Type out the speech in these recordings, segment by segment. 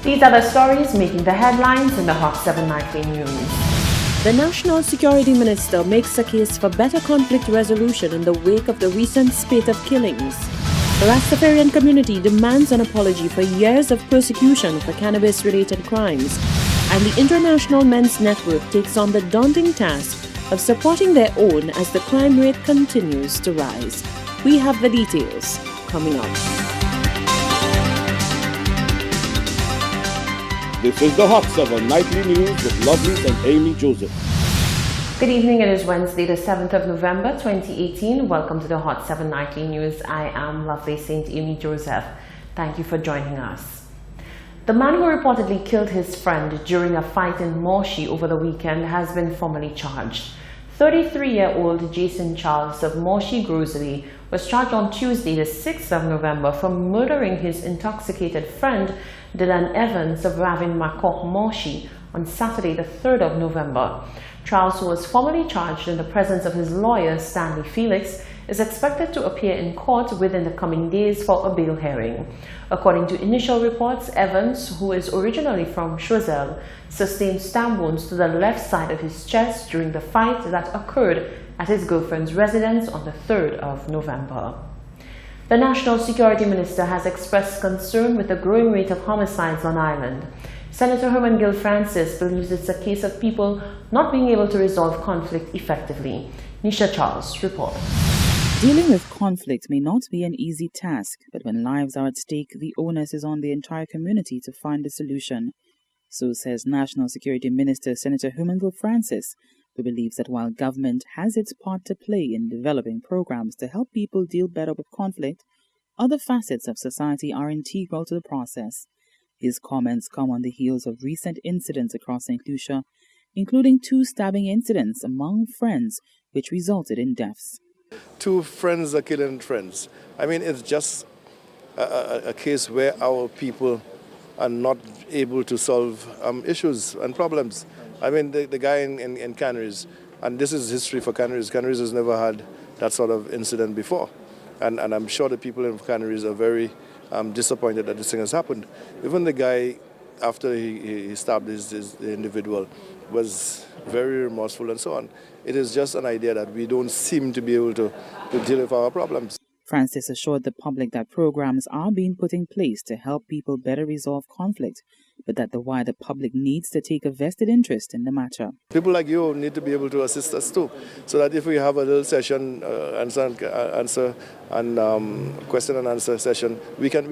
These are the stories making the headlines in the Hot 7 Nightly News. The National Security Minister makes a case for better conflict resolution in the wake of the recent spate of killings. The Rastafarian community demands an apology for years of persecution for cannabis-related crimes. And the International Men's Network takes on the daunting task of supporting their own as the crime rate continues to rise. We have the details coming up. This is the Hot 7 Nightly News with Lovely and Amy Joseph. Good evening, it is Wednesday the 7th of November 2018. Welcome to the Hot 7 Nightly News. I am Lovely St. Amy Joseph. Thank you for joining us. The man who reportedly killed his friend during a fight in Moshi over the weekend has been formally charged. 33-year-old Jason Charles of Moshi Grocery was charged on Tuesday the 6th of November for murdering his intoxicated friend Dylan Evans of Ravin Makok Moshi on Saturday the 3rd of November. Charles, who was formally charged in the presence of his lawyer Stanley Felix, is expected to appear in court within the coming days for a bail hearing. According to initial reports, Evans, who is originally from Choiseul, sustained stab wounds to the left side of his chest during the fight that occurred at his girlfriend's residence on the 3rd of November. The National Security Minister has expressed concern with the growing rate of homicides on island. Senator Herman Gill Francis believes it's a case of people not being able to resolve conflict effectively. Nisha Charles reports. Dealing with conflict may not be an easy task, but when lives are at stake, the onus is on the entire community to find a solution. So says National Security Minister Senator Herman Gill Francis, who believes that while government has its part to play in developing programs to help people deal better with conflict, other facets of society are integral to the process. His comments come on the heels of recent incidents across St. Lucia, including 2 stabbing incidents among friends, which resulted in deaths. 2 friends are killing friends. I mean, it's just a case where our people are not able to solve issues and problems. I mean, the guy in Canaries, and this is history for Canaries. Canaries has never had that sort of incident before. And I'm sure the people in Canaries are very disappointed that this thing has happened. Even the guy, after he stabbed the individual, was very remorseful and so on. It is just an idea that we don't seem to be able to deal with our problems. Francis assured the public that programs are being put in place to help people better resolve conflict, but that the wider public needs to take a vested interest in the matter. People like you need to be able to assist us too, so that if we have a little session, answer and question and answer session, we can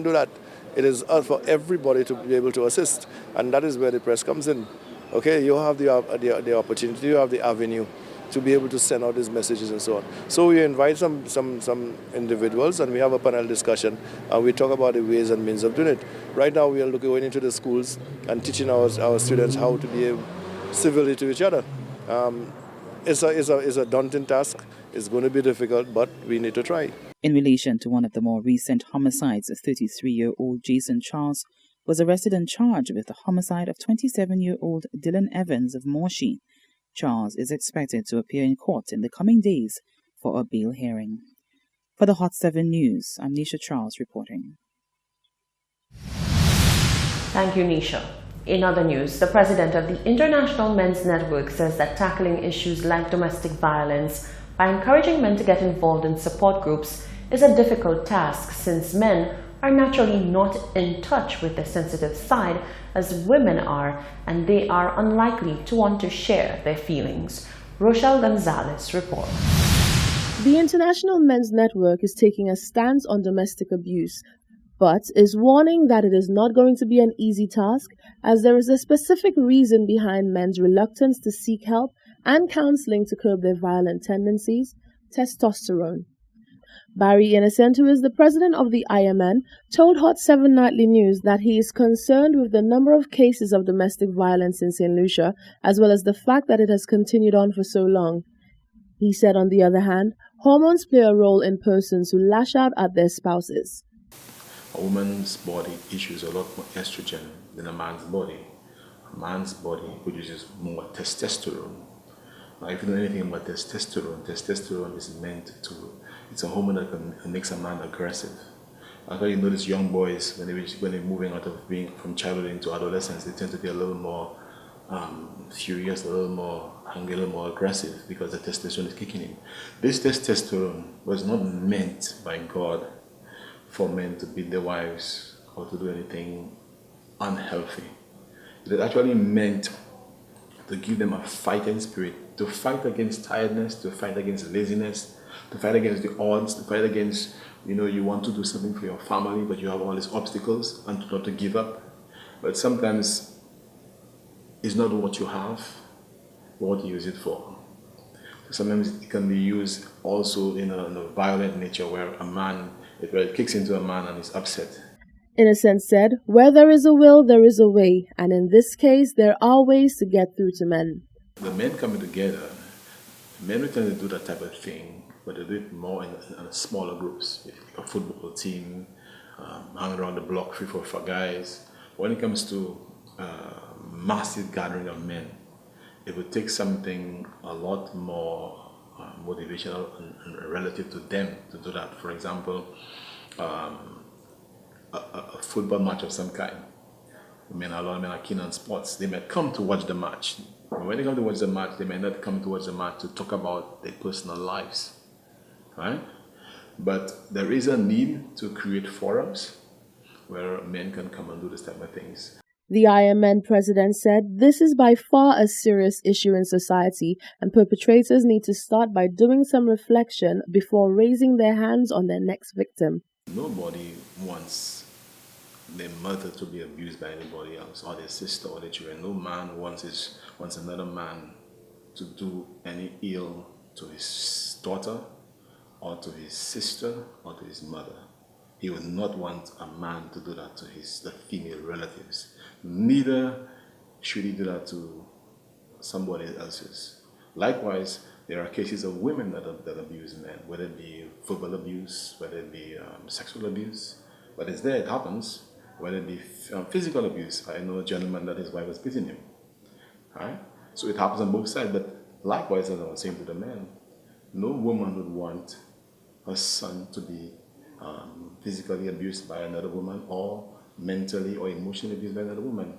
do that. It is for everybody to be able to assist, and that is where the press comes in. Okay, you have the opportunity, you have the avenue to be able to send out these messages and so on. So we invite some individuals and we have a panel discussion and we talk about the ways and means of doing it. Right now we are going into the schools and teaching our students how to behave civilly to each other. It's a daunting task. It's going to be difficult, but we need to try. In relation to one of the more recent homicides, a 33-year-old Jason Charles was arrested and charged with the homicide of 27-year-old Dylan Evans of Moshi. Charles is expected to appear in court in the coming days for a bail hearing. For the Hot 7 News, I'm Nisha Charles reporting. Thank you, Nisha. In other news, the president of the International Men's Network says that tackling issues like domestic violence by encouraging men to get involved in support groups is a difficult task since men are naturally not in touch with their sensitive side as women are, and they are unlikely to want to share their feelings. Rochelle Gonzalez reports. The International Men's Network is taking a stance on domestic abuse, but is warning that it is not going to be an easy task, as there is a specific reason behind men's reluctance to seek help and counseling to curb their violent tendencies: testosterone. Barry Innocent, who is the president of the IMN, told Hot 7 Nightly News that he is concerned with the number of cases of domestic violence in St. Lucia, as well as the fact that it has continued on for so long. He said, on the other hand, hormones play a role in persons who lash out at their spouses. A woman's body issues a lot more estrogen than a man's body. A man's body produces more testosterone. Now, if you know anything about testosterone is meant to, it's a hormone that makes a man aggressive. That's why you notice young boys, when they're moving out of being from childhood into adolescence, they tend to be a little more furious, a little more angry, a little more aggressive, because the testosterone is kicking in. This testosterone was not meant by God for men to beat their wives or to do anything unhealthy. It is actually meant to give them a fighting spirit, to fight against tiredness, to fight against laziness, to fight against the odds, to fight against, you want to do something for your family, but you have all these obstacles, and not to give up. But sometimes it's not what you have, but what you use it for. Sometimes it can be used also in a violent nature, where it kicks into a man and is upset. Innocent said, "Where there is a will, there is a way, and in this case, there are ways to get through to men." The men coming together, men will tend to do that type of thing, but they do it more in smaller groups. A football team, hang around the block, 3, 4, 5 guys. When it comes to massive gathering of men, it would take something a lot more motivational and relative to them to do that. For example, a football match of some kind. A lot of men are keen on sports. They might come to watch the match. But when they come to watch the match, they may not come to watch the match to talk about their personal lives, right? But there is a need to create forums where men can come and do this type of things. The IMN president said, "This is by far a serious issue in society, and perpetrators need to start by doing some reflection before raising their hands on their next victim." Nobody wants their mother to be abused by anybody else, or their sister, or their children. No man wants another man to do any ill to his daughter, or to his sister, or to his mother. He would not want a man to do that to the female relatives. Neither should he do that to somebody else's. Likewise, there are cases of women that abuse men, whether it be verbal abuse, whether it be sexual abuse. But it's there, it happens. Whether it be physical abuse. I know a gentleman that his wife was beating him. Right? So it happens on both sides. But likewise, as I was saying to the man, no woman would want her son to be physically abused by another woman, or mentally or emotionally abused by another woman.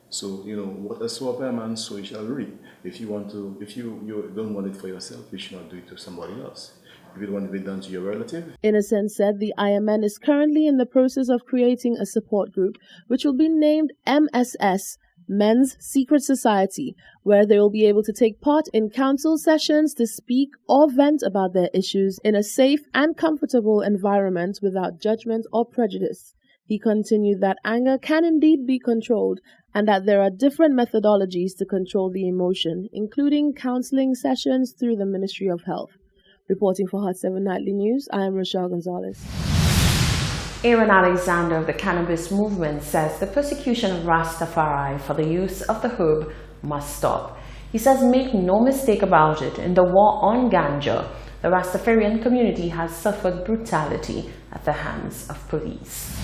So, what a sow a man, so you shall reap. If you don't want it for yourself, you should not do it to somebody else. If you want to be done to your relative. Innocent said the IMN is currently in the process of creating a support group, which will be named MSS, Men's Secret Society, where they will be able to take part in council sessions to speak or vent about their issues in a safe and comfortable environment without judgment or prejudice. He continued that anger can indeed be controlled, and that there are different methodologies to control the emotion, including counseling sessions through the Ministry of Health. Reporting for Hot 7 Nightly News, I am Rochelle Gonzalez. Aaron Alexander of the Cannabis Movement says the persecution of Rastafari for the use of the herb must stop. He says, make no mistake about it, in the war on ganja, the Rastafarian community has suffered brutality at the hands of police.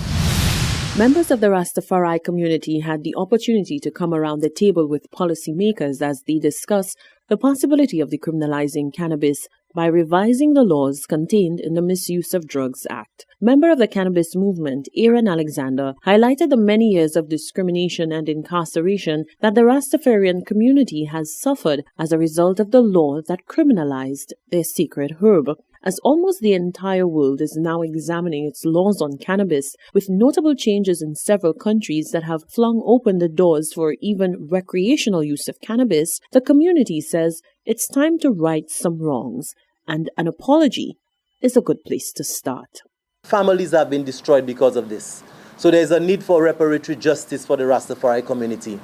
Members of the Rastafari community had the opportunity to come around the table with policymakers as they discuss the possibility of decriminalizing cannabis by revising the laws contained in the Misuse of Drugs Act. Member of the Cannabis Movement, Aaron Alexander, highlighted the many years of discrimination and incarceration that the Rastafarian community has suffered as a result of the law that criminalized their sacred herb. As almost the entire world is now examining its laws on cannabis, with notable changes in several countries that have flung open the doors for even recreational use of cannabis, the community says it's time to right some wrongs, and an apology is a good place to start. Families have been destroyed because of this. So there's a need for reparatory justice for the Rastafari community.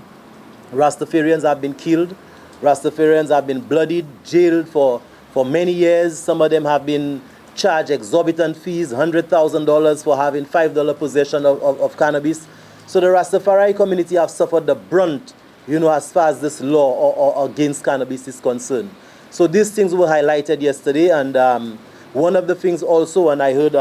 Rastafarians have been killed. Rastafarians have been bloodied, jailed for many years. Some of them have been charged exorbitant fees, $100,000 for having $5 possession of cannabis. So the Rastafari community have suffered the brunt, as far as this law or against cannabis is concerned. So these things were highlighted yesterday, and one of the things also, and I heard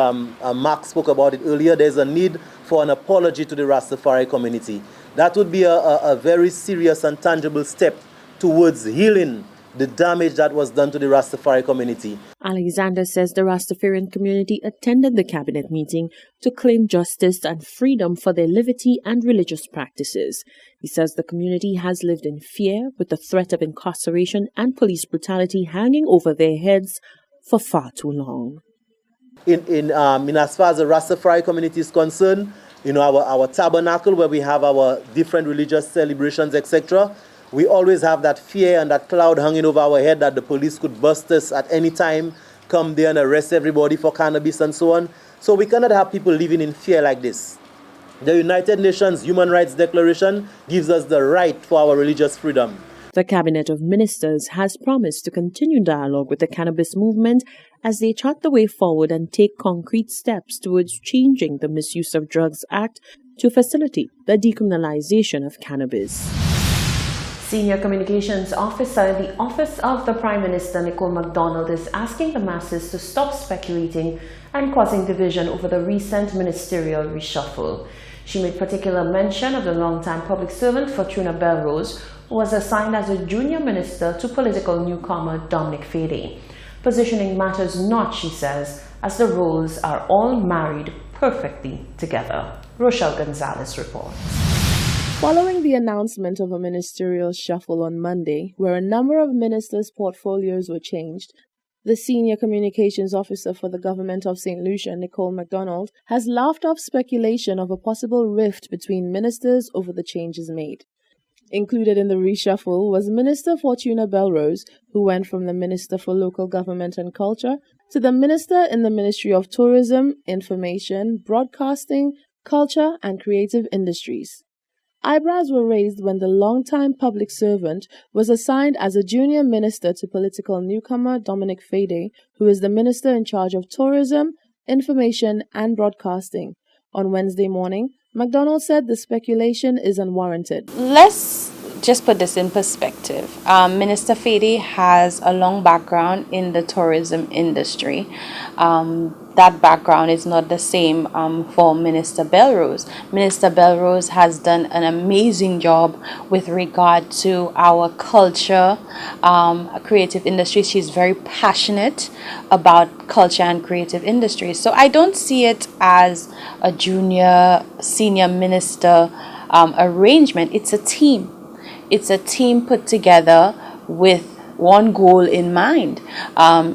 Mark spoke about it earlier, there's a need for an apology to the Rastafari community. That would be a very serious and tangible step towards healing the damage that was done to the Rastafari community. Alexander says the Rastafarian community attended the cabinet meeting to claim justice and freedom for their liberty and religious practices. He says the community has lived in fear with the threat of incarceration and police brutality hanging over their heads for far too long. In as far as the Rastafari community is concerned, our tabernacle where we have our different religious celebrations, etc., we always have that fear and that cloud hanging over our head that the police could bust us at any time, come there and arrest everybody for cannabis and so on. So we cannot have people living in fear like this. The United Nations Human Rights Declaration gives us the right for our religious freedom. The Cabinet of Ministers has promised to continue dialogue with the cannabis movement as they chart the way forward and take concrete steps towards changing the Misuse of Drugs Act to facilitate the decriminalization of cannabis. Senior Communications Officer in the Office of the Prime Minister, Nicole MacDonald, is asking the masses to stop speculating and causing division over the recent ministerial reshuffle. She made particular mention of the longtime public servant Fortuna Belrose, who was assigned as a junior minister to political newcomer Dominic Fede, positioning matters not, she says, as the roles are all married perfectly together. Rochelle Gonzalez reports. Following the announcement of a ministerial shuffle on Monday, where a number of ministers' portfolios were changed, the Senior Communications Officer for the Government of St. Lucia, Nicole MacDonald, has laughed off speculation of a possible rift between ministers over the changes made. Included in the reshuffle was Minister Fortuna Belrose, who went from the Minister for Local Government and Culture to the Minister in the Ministry of Tourism, Information, Broadcasting, Culture and Creative Industries. Eyebrows were raised when the longtime public servant was assigned as a junior minister to political newcomer Dominic Fede, who is the minister in charge of tourism, information and broadcasting. On Wednesday morning, MacDonald said the speculation is unwarranted. Let's just put this in perspective. Minister Fede has a long background in the tourism industry. That background is not the same for Minister Belrose. Minister Belrose has done an amazing job with regard to our culture, creative industry. She's very passionate about culture and creative industry. So I don't see it as a junior senior minister arrangement. It's a team. It's a team put together with one goal in mind,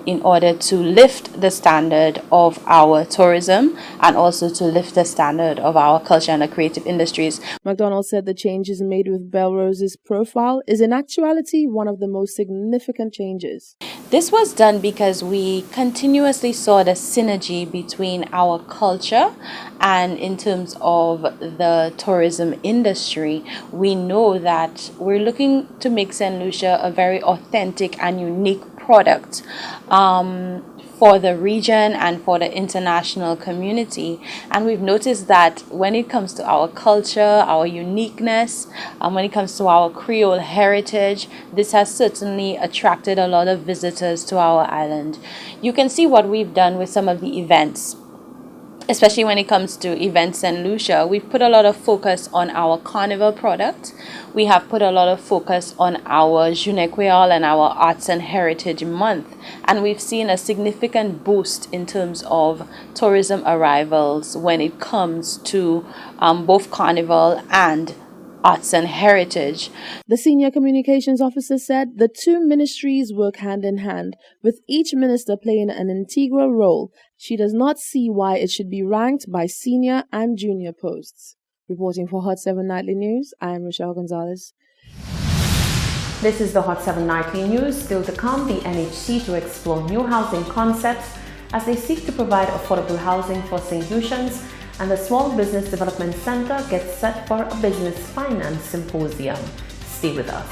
in order to lift the standard of our tourism and also to lift the standard of our culture and the creative industries. MacDonald said the changes made with Belrose's profile is in actuality one of the most significant changes. This was done because we continuously saw the synergy between our culture and in terms of the tourism industry. We know that we're looking to make St. Lucia a very authentic and unique product for the region and for the international community. And we've noticed that when it comes to our culture, our uniqueness, when it comes to our Creole heritage, this has certainly attracted a lot of visitors to our island. You can see what we've done with some of the events. Especially when it comes to Events St. Lucia, we've put a lot of focus on our carnival product. We have put a lot of focus on our Journée Creole and our Arts and Heritage Month. And we've seen a significant boost in terms of tourism arrivals when it comes to both carnival and Arts and Heritage. The Senior Communications Officer said the two ministries work hand in hand, with each minister playing an integral role. She does not see why it should be ranked by senior and junior posts. Reporting for Hot 7 Nightly News, I am Rochelle Gonzalez. This is the Hot 7 Nightly News. Still to come, the NHC to explore new housing concepts as they seek to provide affordable housing for St. Lucians, and the Small Business Development Center gets set for a business finance symposium. Stay with us.